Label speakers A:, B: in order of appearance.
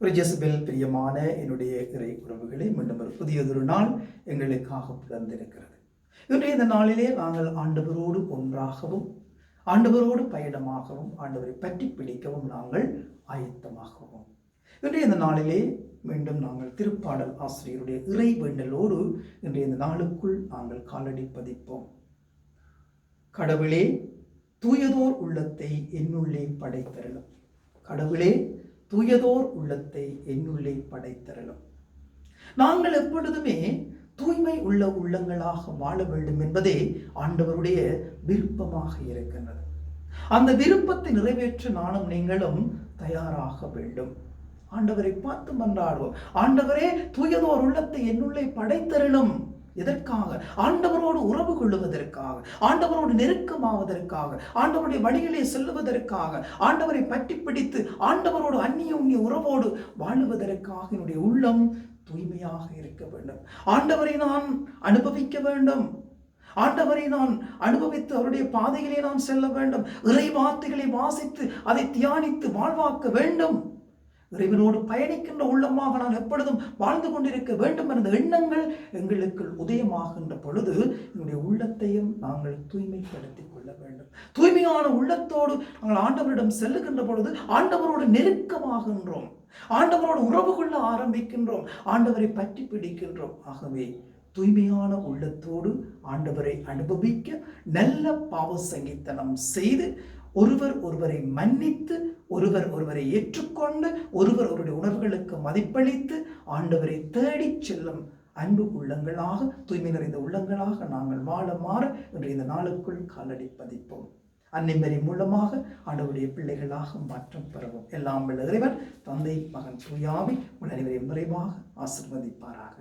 A: ஒரு ஜெசுபெல் பிரியமான என்னுடைய இறை உறவுகளை மீண்டும் ஒரு புதியதொரு நாள் எங்களுக்காக பிறந்திருக்கிறது. இன்றைய இந்த நாளிலே நாங்கள் ஆண்டவரோடு ஒன்றாகவும் ஆண்டவரோடு பயணமாகவும் ஆண்டவரை பற்றி பிடிக்கவும் நாங்கள் ஆயத்தமாகவும் இன்றைய இந்த நாளிலே மீண்டும் நாங்கள் திருப்பாடல் ஆசிரியருடைய இறை வேண்டலோடு இன்றைய இந்த நாளுக்குள் நாங்கள் காலடி பதிப்போம். கடவுளே, தூயதோர் உள்ளத்தை என்னுள்ளே படைத்தருளும். கடவுளே, தூயதோர் உள்ளத்தை என்னுள்ளே படைத்தருளும். நாங்கள் எப்பொழுதுமே தூய்மை உள்ள உள்ளங்களாக வாழ வேண்டும் என்பதே ஆண்டவருடைய விருப்பமாக இருக்கின்றது. அந்த விருப்பத்தை நிறைவேற்ற நானும் நீங்களும் தயாராக வேண்டும். ஆண்டவரை பார்த்து மன்றாடுவோம். ஆண்டவரே, தூயதோர் உள்ளத்தை என்னுள்ளே படைத்தருளும். எதற்காக? ஆண்டவரோடு உறவு கொள்ளுவதற்காக, ஆண்டவரோடு நெருக்கமாவதற்காக, ஆண்டவருடைய வழியிலே செல்லுவதற்காக, ஆண்டவரை பற்றி பிடித்து ஆண்டவரோடு அந்நிய உறவோடு வாழுவதற்காக என்னுடைய உள்ளம் தூய்மையாக இருக்க வேண்டும். ஆண்டவரை நான் அனுபவிக்க வேண்டும். ஆண்டவரை நான் அனுபவித்து அவருடைய பாதையிலே நான் செல்ல வேண்டும். இறை வார்த்தைகளை வாசித்து அதை தியானித்து வாழ்வாக்க வேண்டும். இறைவனோடு பயணிக்கின்ற உள்ளமாக நான் எப்பொழுதும் வாழ்ந்து கொண்டிருக்க வேண்டும் என்ற எண்ணங்கள் எங்களுக்கு உதயமாகின்ற பொழுது என்னுடைய உள்ளத்தையும் நாங்கள் தூய்மைப்படுத்திக் கொள்ள வேண்டும். தூய்மையான உள்ளத்தோடு நாங்கள் ஆண்டவரிடம் செல்லுகின்ற பொழுது ஆண்டவரோடு நெருக்கமாகின்றோம், ஆண்டவரோடு உறவு கொள்ள ஆரம்பிக்கின்றோம், ஆண்டவரை பற்றி பிடிக்கின்றோம். ஆகவே தூய்மையான உள்ளத்தோடு ஆண்டவரை அனுபவிக்க நல்ல பாவ சங்கீதனம் செய்து ஒருவர் ஒருவரை மன்னித்து ஒருவர் ஒருவரை ஏற்றுக்கொண்டு ஒருவர் ஒருவருடைய உணர்வுகளுக்கு மதிப்பளித்து ஆண்டவரை தேடிச் செல்லும் அன்பு உள்ளங்களாக, தூய்மை நிறைந்த உள்ளங்களாக நாங்கள் வாழ மாற இன்று இந்த நாளுக்குள் காலடி பதிப்போம். அன்னைமரி மூலமாக ஆண்டவருடைய பிள்ளைகளாக மாற்றம் பெறவும். எல்லாம் வல்ல இறைவன், தந்தை, மகன், தூயாவி உங்கள் அனைவரையும் விரைவாக ஆசீர்வதிப்பாராக.